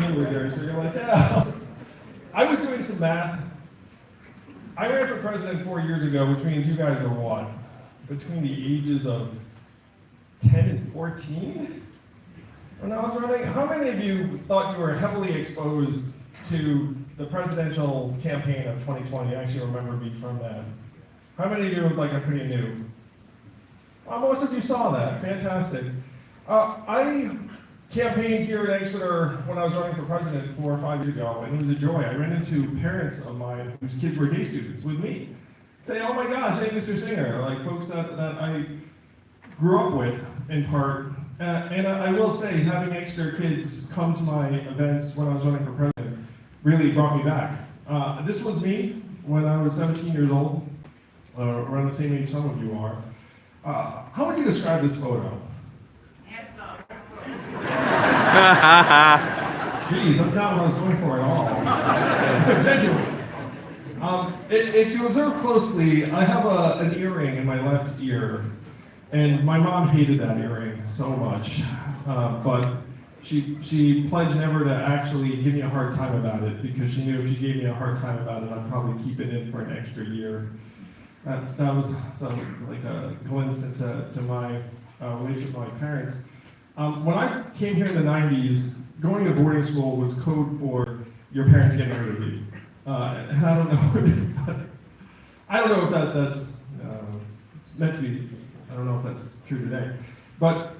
you were there, so you're like, yeah. I was doing some math. I ran for president 4 years ago, which means you guys are what? Between the ages of 10 and 14? When I was running, how many of you thought you were heavily exposed to the presidential campaign of 2020? I actually remember being from that. How many of you look like I'm pretty new? Well, most of you saw that. Fantastic. I campaigned here at Exeter when I was running for president 4 or 5 years ago, and it was a joy. I ran into parents of mine whose kids were day students with me. Say, oh my gosh, hey, Mr. Singer, like folks that I grew up with in part. And I will say, having Exeter kids come to my events when I was running for president really brought me back. This was me when I was 17 years old, around the same age some of you are. How would you describe this photo? Geez, that's not what I was going for at all. Genuine. If you observe closely, I have an earring in my left ear, and my mom hated that earring so much, but she pledged never to actually give me a hard time about it, because she knew if she gave me a hard time about it, I'd probably keep it in for an extra year. That was like a glimpse into my relationship with my parents. When I came here in the 90s, going to boarding school was code for your parents getting rid of you. And I don't know. I don't know if that's it's meant to be. I don't know if that's true today. But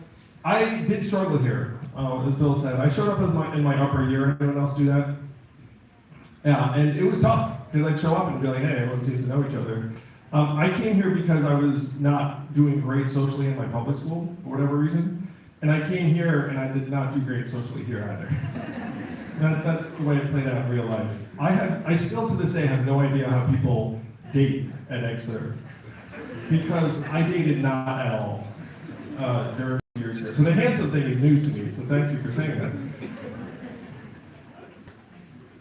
I did struggle here, as Bill said. I showed up in my upper year. Anyone else do that? Yeah, and it was tough because I'd show up and be like, hey, everyone seems to know each other. I came here because I was not doing great socially in my public school for whatever reason. And I came here and I did not do great socially here either. That's the way it played out in real life. I still to this day have no idea how people date at Exeter, because I dated not at all during the years here. So the handsome thing is news to me, so thank you for saying that.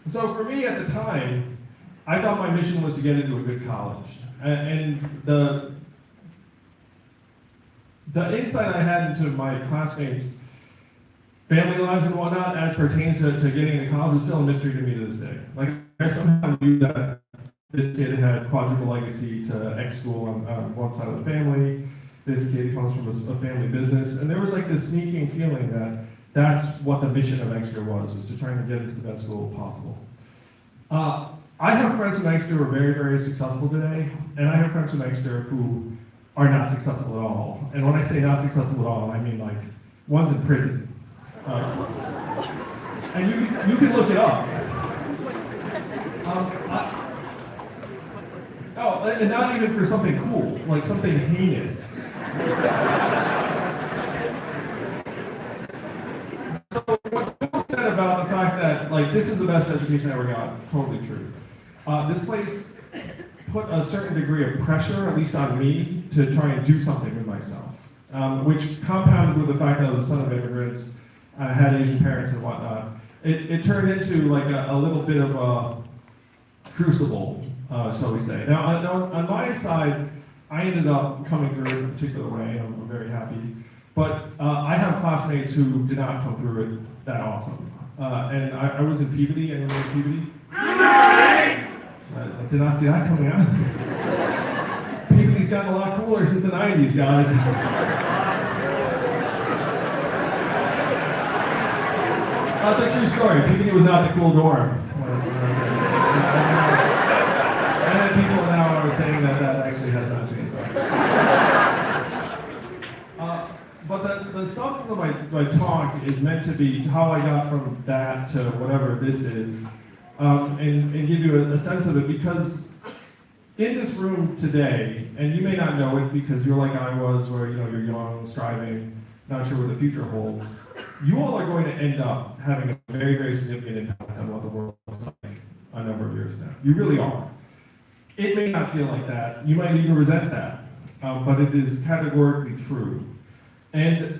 So for me at the time, I thought my mission was to get into a good college. And the insight I had into my classmates' family lives and whatnot, as pertains to getting into college, is still a mystery to me to this day. Like, I somehow knew that this kid had quadruple legacy to X school on one side of the family. This kid comes from a family business, and there was like this sneaking feeling that that's what the mission of Exeter was to try and get into the best school possible. I have friends from Exeter who are very, very successful today, and I have friends from Exeter who are not successful at all. And when I say not successful at all, I mean like one's in prison. And you can look it up. And not even for something cool, like something heinous. So what Bill said about the fact that like this is the best education I ever got, totally true. This place put a certain degree of pressure, at least on me, to try and do something with myself, which compounded with the fact that I was the son of immigrants, I had Asian parents and whatnot. It turned into like a little bit of a crucible, shall we say. Now, on my side, I ended up coming through in a particular way. I'm very happy. But I have classmates who did not come through it that awesome. And I was in Peabody. Anyone know Peabody? I did not see that coming out. Peabody's gotten a lot cooler since the 90s, guys. That's a true story. Peabody was not the cool dorm. And people now are saying that actually has not changed. But the substance of my talk is meant to be how I got from that to whatever this is. And give you a sense of it, because in this room today, and you may not know it because you're like I was, where you're young, striving, not sure what the future holds, you all are going to end up having a very, very significant impact on what the world looks like a number of years now. You really are. It may not feel like that. You might even resent that, but it is categorically true. And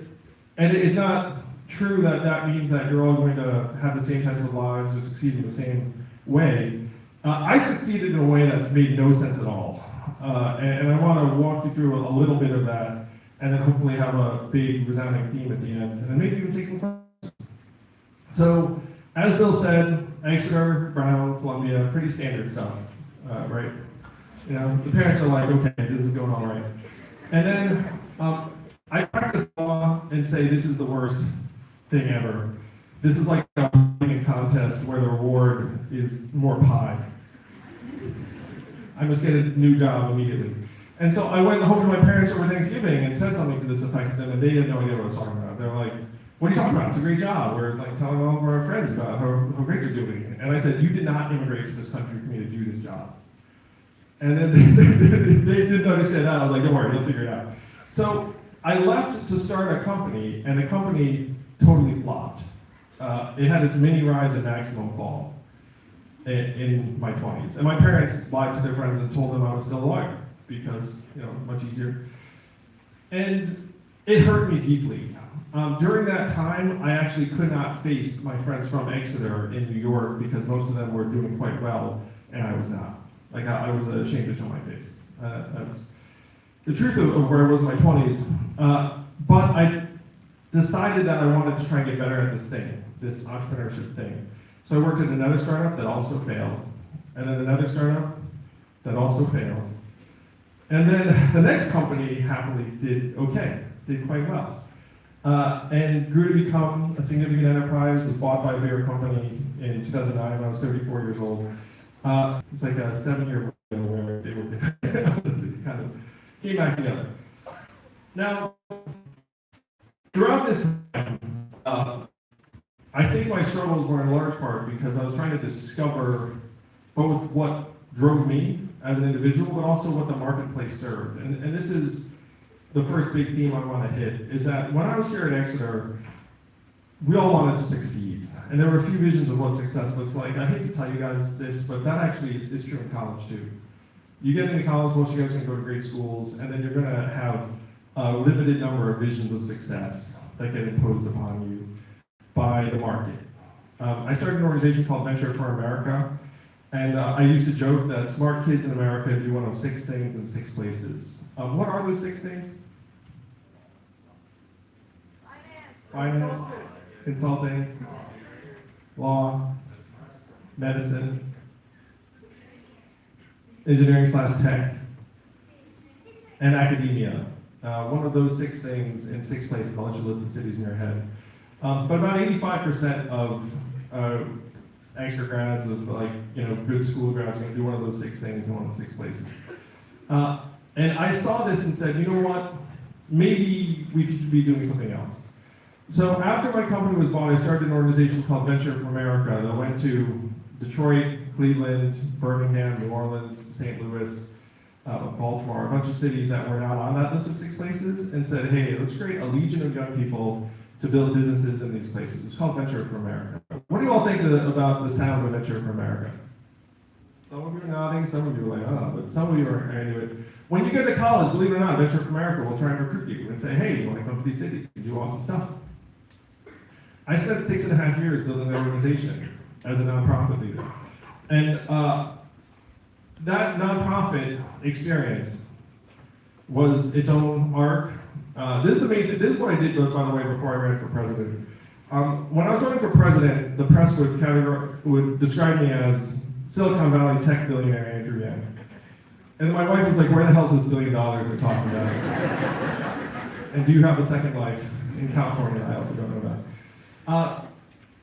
it's not true that means that you're all going to have the same types of lives or succeed in the same way. I succeeded in a way that made no sense at all. And I want to walk you through a little bit of that, and then hopefully have a big resounding theme at the end, and then maybe even take some questions. So as Bill said, Exeter, Brown, Columbia, pretty standard stuff, right? You know, the parents are like, okay, this is going all right. And then I practice law and say this is the worst thing ever. This is like a contest where the reward is more pie. I must get a new job immediately. And so I went home to my parents over Thanksgiving and said something to this effect to them, and they had no idea what I was talking about. They were like, what are you talking about? It's a great job. We're like telling all of our friends about how great you're doing. And I said, you did not immigrate to this country for me to do this job. And then they didn't understand that. I was like, don't worry, you'll figure it out. So I left to start a company, and the company totally flopped. It had its mini rise and maximum fall in my 20s. And my parents lied to their friends and told them I was still a lawyer because, you know, much easier. And it hurt me deeply. During that time, I actually could not face my friends from Exeter in New York because most of them were doing quite well, and I was not. Like, I was ashamed to show my face. That's the truth of where I was in my 20s. But I decided that I wanted to try and get better at this thing, this entrepreneurship thing. So I worked at another startup that also failed, and then another startup that also failed. And then the next company happily did okay, did quite well. And grew to become a significant enterprise, was bought by a bigger company in 2009 when I was 34 years old. It's like a 7-year where they were kind of came back together. Now, throughout this time, I think my struggles were in large part because I was trying to discover both what drove me as an individual, but also what the marketplace served. And this is the first big theme I want to hit, is that when I was here at Exeter, we all wanted to succeed. And there were a few visions of what success looks like. I hate to tell you guys this, but that actually is true in college too. You get into college, most of you guys are going to go to great schools, and then you're going to have a limited number of visions of success that get imposed upon you by the market. I started an organization called Venture for America, and I used to joke that smart kids in America do one of 6 things in 6 places. What are those 6 things? Finance, consulting, law, medicine, engineering/tech, and academia. One of those 6 things in 6 places. I'll let you list the cities in your head. But about 85% of Exeter grads, of good school grads, are going to do one of those 6 things in one of 6 places. And I saw this and said, you know what? Maybe we could be doing something else. So after my company was bought, I started an organization called Venture for America that went to Detroit, Cleveland, Birmingham, New Orleans, St. Louis, Baltimore, a bunch of cities that were not on that list of 6 places, and said, hey, let's create a legion of young people to build businesses in these places. It's called Venture for America. What do you all think about the sound of Venture for America? Some of you are nodding, some of you are like, oh, but some of you are into it. When you get to college, believe it or not, Venture for America will try and recruit you and say, hey, you want to come to these cities and do awesome stuff. I spent 6.5 years building an organization as a nonprofit leader. And that nonprofit experience was its own arc. This is what I did, by the way, before I ran for president. When I was running for president, the press would describe me as Silicon Valley tech billionaire Andrew Yang. And my wife was like, where the hell is this $1 billion they're talking about? And do you have a second life in California? I also don't know about.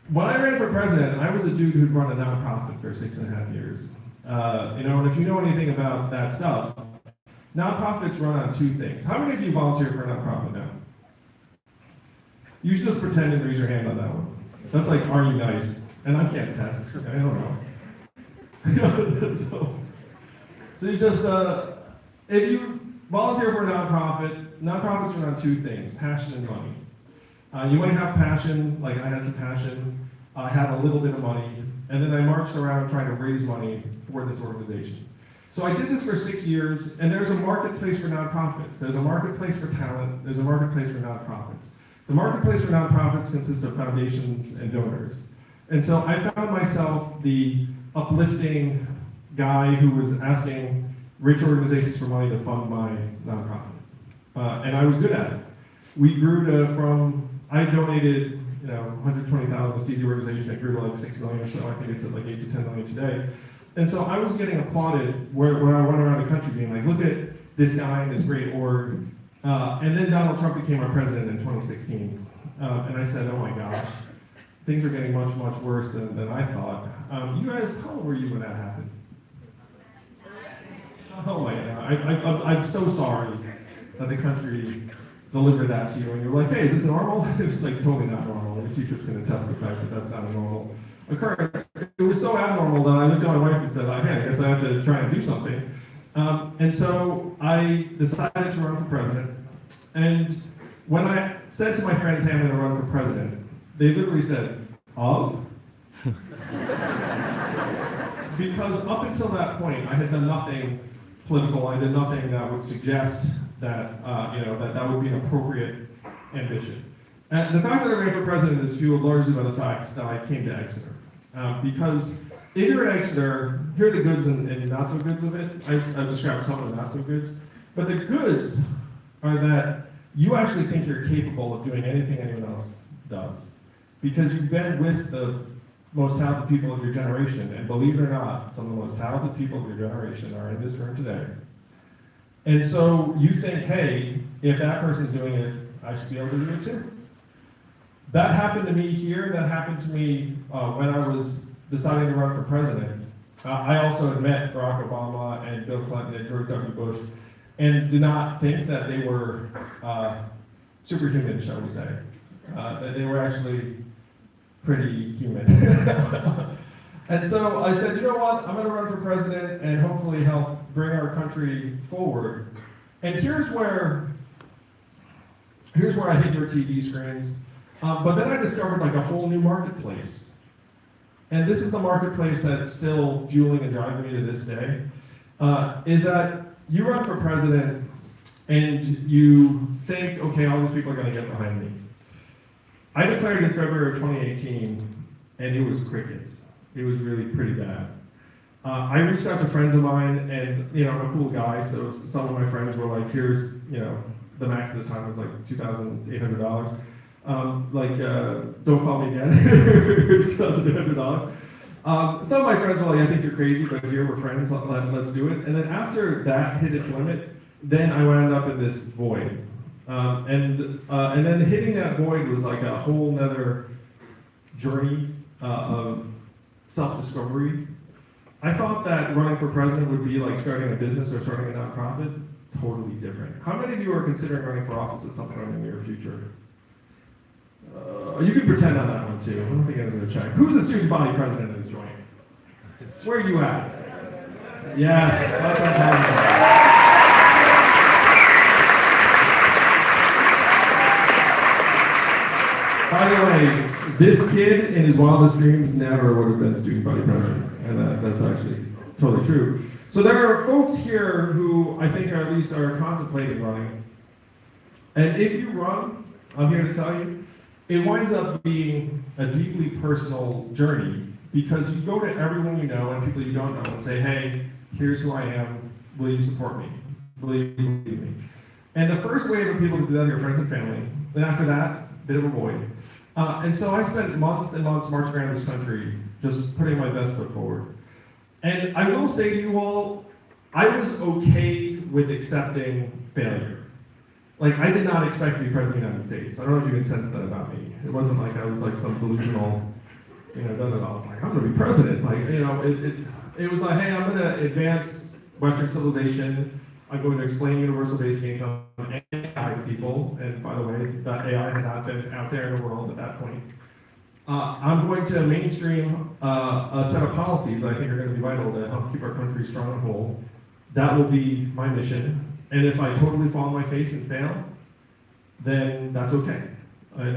When I ran for president, I was a dude who'd run a nonprofit for 6.5 years. And if you know anything about that stuff, nonprofits run on 2 things. How many of you volunteer for a nonprofit now? You should just pretend and raise your hand on that one. That's like, are you nice? And I can't test, I don't know. So you just, if you volunteer for a nonprofit, nonprofits run on 2 things, passion and money. You might have passion, like I had some passion, I had a little bit of money, and then I marched around trying to raise money for this organization. So I did this for 6 years, and there's a marketplace for nonprofits. There's a marketplace for talent, there's a marketplace for nonprofits. The marketplace for nonprofits consists of foundations and donors. And so I found myself the uplifting guy who was asking rich organizations for money to fund my nonprofit. And I was good at it. We grew to I donated 120,000 seed the organization. It grew to like 6 million or so. I think it's at like 8 to 10 million today. And so I was getting applauded where I went around the country being like, look at this guy and this great org. And then Donald Trump became our president in 2016. And I said, oh my gosh, things are getting much, much worse than I thought. You guys, how old were you when that happened? Oh my God, I'm so sorry that the country delivered that to you and you're like, hey, is this normal? It's like totally not normal. The teacher's going to test the fact that that's not a normal occurrence. It was so abnormal that I looked at my wife and said, hey, I guess I have to try and do something. And so I decided to run for president. And when I said to my friends, hey, I'm going to run for president, they literally said, of? Because up until that point, I had done nothing political. I did nothing that would suggest that that would be an appropriate ambition. And the fact that I ran for president is fueled largely by the fact that I came to Exeter. Because if you're at Exeter, here are the goods and not so goods of it. I've described some of the not so goods. But the goods are that you actually think you're capable of doing anything anyone else does. Because you've been with the most talented people of your generation, and believe it or not, some of the most talented people of your generation are in this room today. And so you think, hey, if that person's doing it, I should be able to do it too. That happened to me here. That happened to me when I was deciding to run for president. I also had met Barack Obama and Bill Clinton and George W. Bush, and did not think that they were superhuman, shall we say. That they were actually pretty human. And so I said, you know what, I'm going to run for president and hopefully help bring our country forward. And here's where I hit your TV screens. But then I discovered like a whole new marketplace. And this is the marketplace that's still fueling and driving me to this day, is that you run for president and you think, okay, all these people are going to get behind me. I declared in February of 2018, and it was crickets. It was really pretty bad. I reached out to friends of mine, and I'm a cool guy, so some of my friends were like, here's, the max at the time was like $2,800. Don't call me again, $2,800. Some of my friends were like, I think you're crazy, but here we're friends, let's do it. And then after that hit its limit, then I wound up in this void. And then hitting that void was like a whole nother journey of self-discovery. I thought that running for president would be like starting a business or starting a nonprofit. Totally different. How many of you are considering running for office at some point in the near future? You can pretend on that one too. I don't think anyone's going to check. Who's the student body president of this joint? Where are you at? Yes, that's what I'm talking about. By the way, this kid in his wildest dreams never would have been student body president, and that's actually totally true. So there are folks here who I think at least are contemplating running. And if you run, I'm here to tell you, it winds up being a deeply personal journey because you go to everyone you know and people you don't know and say, hey, here's who I am, will you support me? Will you believe me? And the first wave of people to do that are your friends and family. Then after that, bit of a void. And so I spent months and months marching around this country, just putting my best foot forward. And I will say to you all, I was okay with accepting failure. Like, I did not expect to be president of the United States. I don't know if you can sense that about me. It wasn't like I was like some delusional, I was like, I'm gonna be president. Like, it was like, hey, I'm gonna advance Western civilization. I'm going to explain universal basic income and AI to people. And by the way, that AI had not been out there in the world at that point. I'm going to mainstream a set of policies that I think are going to be vital to help keep our country strong and whole. That will be my mission. And if I totally fall on my face and fail, then that's okay. I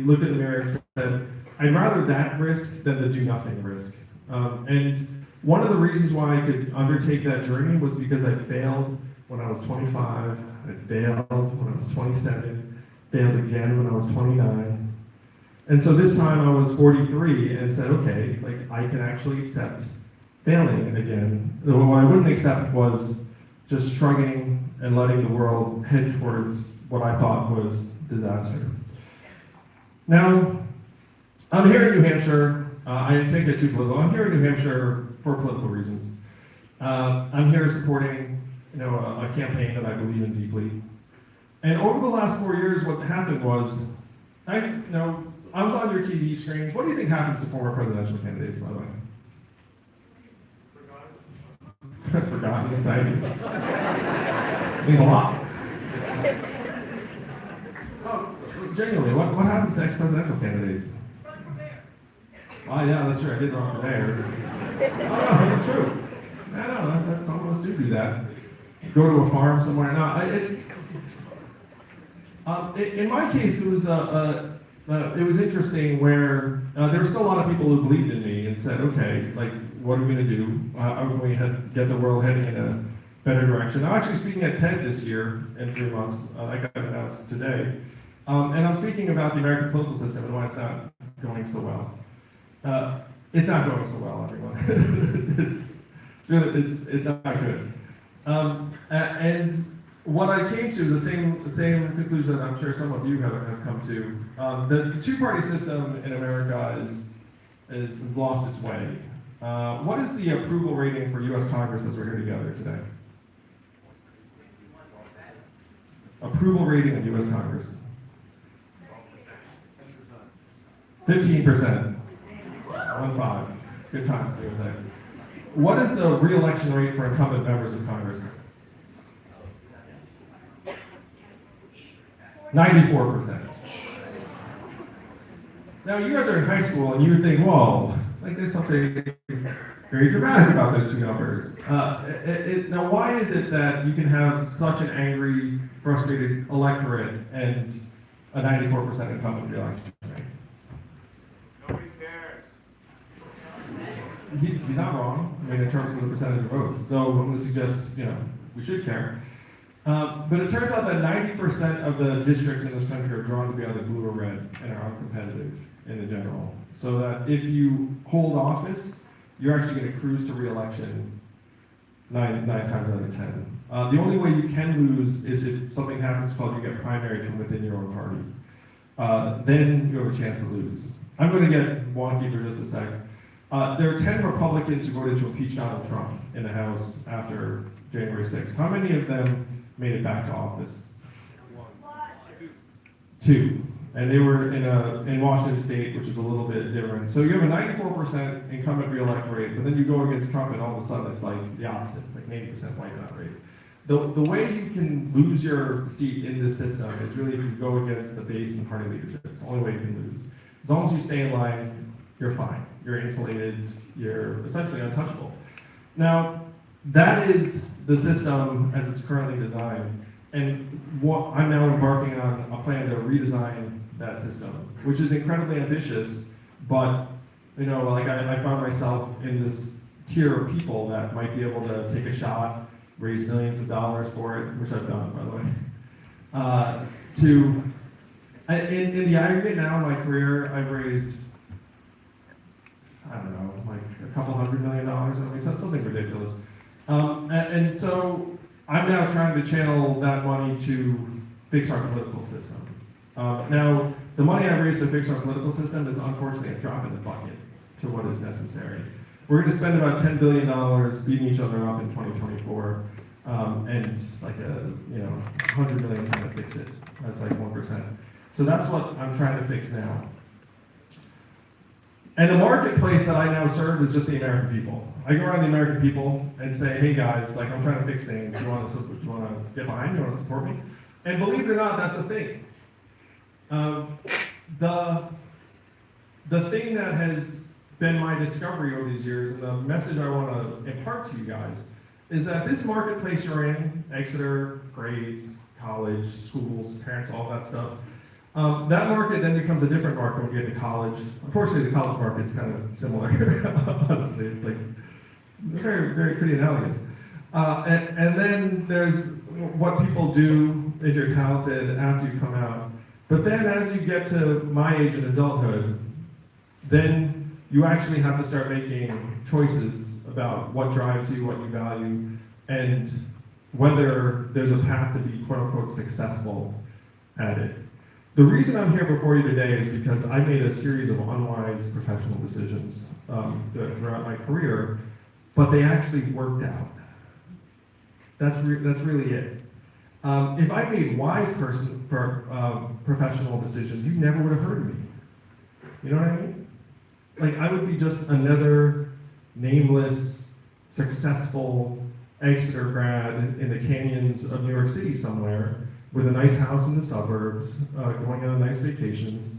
looked in the mirror and said, I'd rather that risk than the do nothing risk. And one of the reasons why I could undertake that journey was because I failed when I was 25, I failed when I was 27, failed again when I was 29. And so this time I was 43 and said, okay, like I can actually accept failing again. What I wouldn't accept was just shrugging and letting the world head towards what I thought was disaster. Now, I'm here in New Hampshire. I can't get too political. I'm here in New Hampshire for political reasons. I'm here supporting, a campaign that I believe in deeply. And over the last 4 years, what happened was, I was on your TV screens. What do you think happens to former presidential candidates, by the way? Forgotten, thank you. Means a lot. Oh, genuinely, what happens to ex-presidential candidates? Oh yeah, that's true. I did run for mayor. Oh no, that's true. Yeah, no, that's some of us do that. Go to a farm somewhere. No, in my case, it was interesting where there were still a lot of people who believed in me and said, okay, like, what are we going to do? How are we going to get the world heading in a better direction? I'm actually speaking at TED this year in 3 months. I got announced today. And I'm speaking about the American political system and why it's not going so well. It's not going so well, everyone. it's not good. And what I came to, the same conclusion that I'm sure some of you have come to, the two-party system in America is lost its way. What is the approval rating for U.S. Congress as we're here together today? Approval rating of U.S. Congress. 15%. 1-5. Good times, USA. What is the re-election rate for incumbent members of Congress? 94%. Now, you guys are in high school, and you would think, whoa, like there's something very dramatic about those two numbers. Now, why is it that you can have such an angry, frustrated electorate and a 94% incumbent re-election rate? Nobody cares. He's not wrong, I mean, in terms of the percentage of votes. So I'm going to suggest, we should care. But it turns out that 90% of the districts in this country are drawn to be either blue or red and are uncompetitive in the general. So that if you hold office, you're actually going to cruise to re-election nine times out of 10. The only way you can lose is if something happens called you get primaried from within your own party. Then you have a chance to lose. I'm going to get wonky for just a sec. There are 10 Republicans who voted to impeach Donald Trump in the House after January 6th. How many of them made it back to office? 2. And they were in Washington State, which is a little bit different. So you have a 94% incumbent re-elect rate, but then you go against Trump and all of a sudden it's like the opposite. It's like 80% wipeout rate. The way you can lose your seat in this system is really if you go against the base and party leadership. It's the only way you can lose. As long as you stay in line, you're fine. You're insulated, you're essentially untouchable. Now, that is the system as it's currently designed. And what I'm now embarking on a plan to redesign that system, which is incredibly ambitious, but I found myself in this tier of people that might be able to take a shot, raise millions of dollars for it, which I've done, by the way. In the aggregate now in my career, I've raised, I don't know, like a couple $100 million. I mean, so something ridiculous. And so I'm now trying to channel that money to fix our political system. Now, the money I raised to fix our political system is unfortunately a drop in the bucket to what is necessary. We're going to spend about $10 billion beating each other up in 2024, and like $100 million trying to fix it. That's like 1%. So that's what I'm trying to fix now. And the marketplace that I now serve is just the American people. I go around the American people and say, hey guys, like I'm trying to fix things. You want to get behind me? You want to support me? And believe it or not, that's a thing. The thing that has been my discovery over these years, and the message I want to impart to you guys, is that this marketplace you're in, Exeter, grades, college, schools, parents, all that stuff, that market then becomes a different market when you get to college. Unfortunately, the college market's kind of similar, honestly. It's like very, very pretty analogous. And then there's what people do if you're talented after you come out. But then as you get to my age in adulthood, then you actually have to start making choices about what drives you, what you value, and whether there's a path to be quote unquote successful at it. The reason I'm here before you today is because I made a series of unwise professional decisions throughout my career, but they actually worked out. That's really it. If I made wise professional decisions, you never would have heard of me. You know what I mean? Like, I would be just another nameless, successful Exeter grad in the canyons of New York City somewhere, with a nice house in the suburbs, going on nice vacations.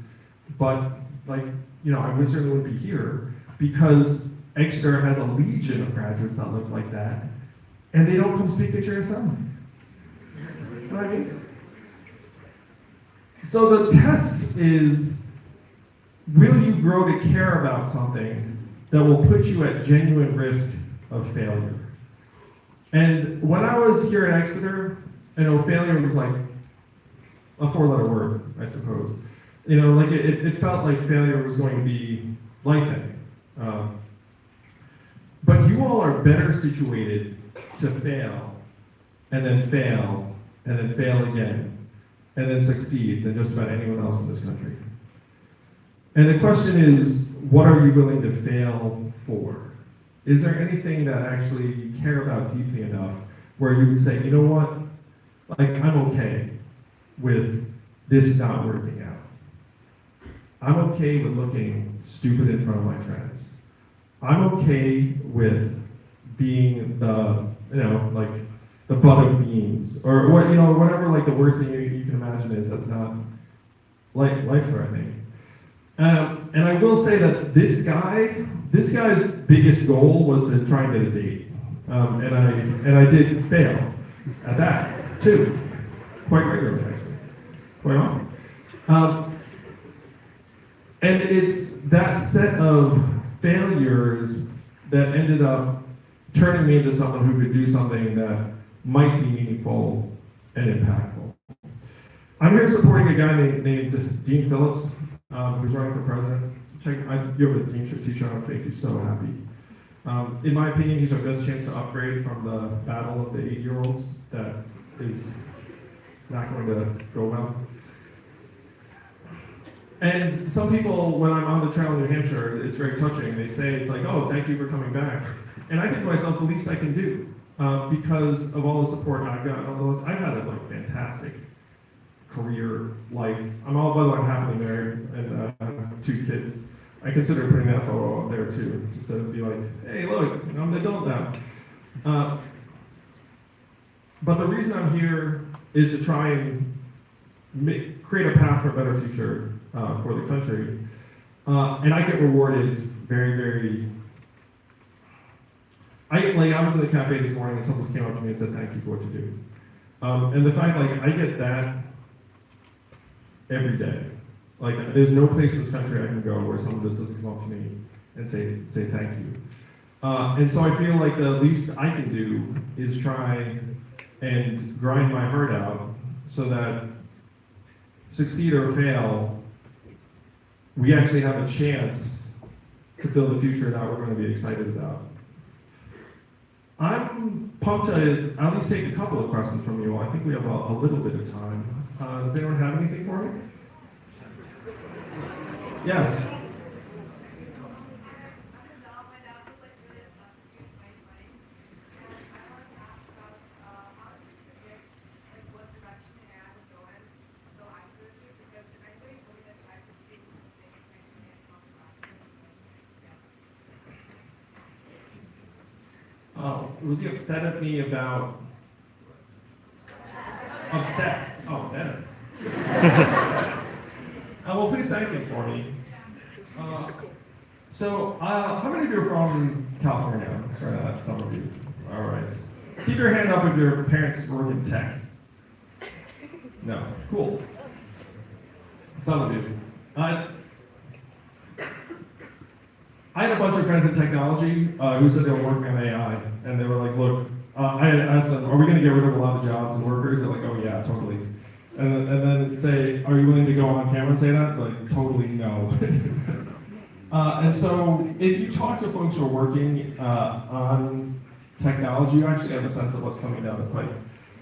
But, like, you know, I certainly wouldn't be here because Exeter has a legion of graduates that look like that, and they don't come speak at your assembly. You know what I mean? So the test is, will you grow to care about something that will put you at genuine risk of failure? And when I was here at Exeter, you know, failure was like a four-letter word, I suppose. You know, like it felt like failure was going to be life-ending. But you all are better situated to fail, and then fail, and then fail again, and then succeed than just about anyone else in this country. And the question is, what are you willing to fail for? Is there anything that actually you care about deeply enough where you would say, you know what, like, I'm okay with this not working out. I'm okay with looking stupid in front of my friends. I'm okay with being the, you know, like, the butt of memes, or what, you know, whatever, like, the worst thing you can imagine is that's not life-threatening. And I will say that this guy's biggest goal was to try and get a date, and I did fail at that too, quite regularly actually, quite often. And it's that set of failures that ended up turning me into someone who could do something that might be meaningful and impactful. I'm here supporting a guy named Dean Phillips, who's running for president. You have a Deanship t-shirt on fake, he's so happy. In my opinion, he's our best chance to upgrade from the battle of the 8-year-olds that is not going to go well. And some people, when I'm on the trail in New Hampshire, it's very touching. They say, it's like, oh, thank you for coming back. And I think to myself, the least I can do, because of all the support I've gotten on those. I've had a fantastic career, life. I'm happily married and have 2 kids. I consider putting that photo up there too, just to be like, hey, look, I'm an adult now. But the reason I'm here is to try and create a path for a better future for the country. And I get rewarded very, very. I was in the cafe this morning and someone came up to me and said, thank you for what you do. And the fact, like, I get that every day. Like, there's no place in this country I can go where someone just doesn't come up to me and say thank you. And so I feel like the least I can do is try and grind my heart out so that, succeed or fail, we actually have a chance to build a future that we're going to be excited about. I'm pumped to at least take a couple of questions from you all. I think we have a little bit of time. Does anyone have anything for me? Yes. Was he upset at me about obsessed? Oh, better. Well, please thank him for me. So, how many of you are from California? Let's try that, some of you. All right. Keep your hand up if your parents work in tech. No. Cool. Some of you. I had a bunch of friends in technology who said they were working on AI, and they were like, look, I asked them, are we going to get rid of a lot of jobs and workers? They're like, oh yeah, totally. And then say, are you willing to go on camera and say that? Like, totally no. And so if you talk to folks who are working on technology, you actually have a sense of what's coming down the pipe.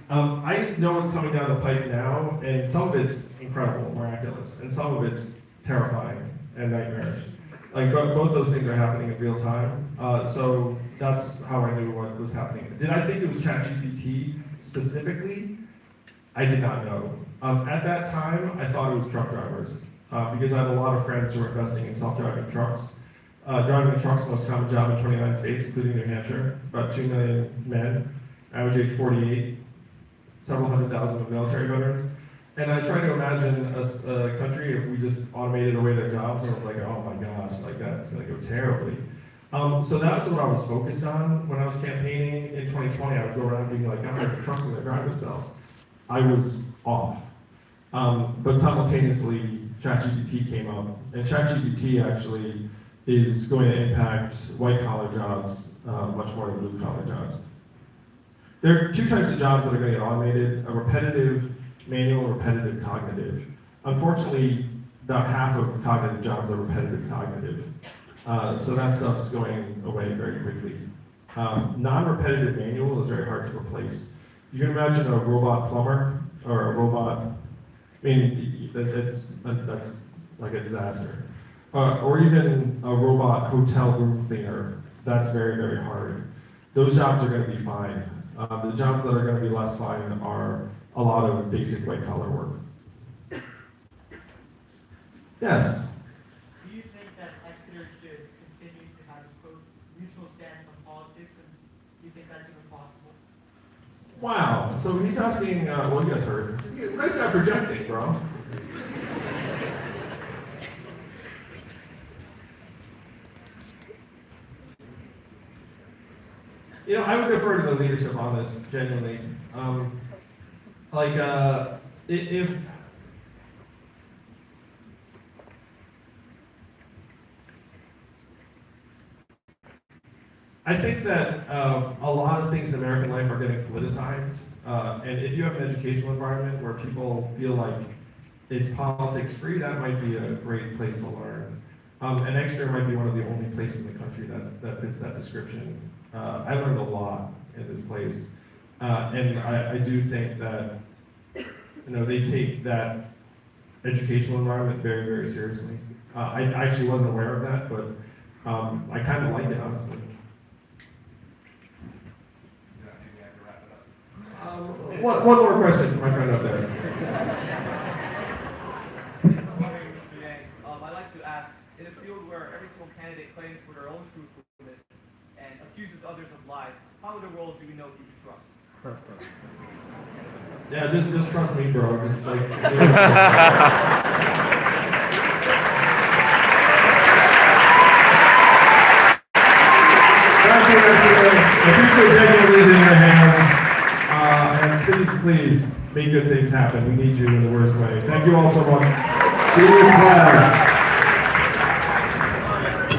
I know what's coming down the pipe now, and some of it's incredible, miraculous, and some of it's terrifying and nightmarish. Like both those things are happening in real time. So that's how I knew what was happening. Did I think it was ChatGPT specifically? I did not know. At that time, I thought it was truck drivers because I had a lot of friends who were investing in self-driving trucks. Driving a truck's the most common job in 29 states, including New Hampshire. About 2 million men, average age 48, several hundred thousand of military veterans. And I try to imagine a country if we just automated away their jobs, and I was like, oh my gosh, like that's gonna go terribly. So that's what I was focused on when I was campaigning in 2020. I would go around being like, guys, the trucks are gonna drive themselves. I was off. But simultaneously, ChatGPT came up, and ChatGPT actually is going to impact white-collar jobs much more than blue-collar jobs. There are two types of jobs that are going to get automated, a repetitive manual, repetitive cognitive. Unfortunately, about half of cognitive jobs are repetitive cognitive. So that stuff's going away very quickly. Non-repetitive manual is very hard to replace. You can imagine a robot plumber or a robot, I mean, that's like a disaster. Or even a robot hotel room cleaner, that's very, very hard. Those jobs are going to be fine. The jobs that are going to be less fine are a lot of basic white-collar work. Yes? Do you think that Exeter should continue to have a neutral stance on politics, and do you think that's even possible? Wow, so he's asking, well, you guys heard. Nice guy projecting, bro. You know, I would defer to the leadership on this, genuinely. If I think that a lot of things in American life are getting politicized, and if you have an educational environment where people feel like it's politics free, that might be a great place to learn. And Exeter might be one of the only places in the country that fits that description. I learned a lot in this place, and I do think that they take that educational environment very, very seriously. I actually wasn't aware of that, but I kind of like it, honestly. One more question, my friend up there. I'd like to ask, in a field where every single candidate claims for their own truthfulness and accuses others of lies, how in the world do we know who to trust? Yeah, just trust me, bro. Just like. Thank you, everyone. The future genuinely is in your hands. And please make good things happen. We need you in the worst way. Thank you all so much. See you in class.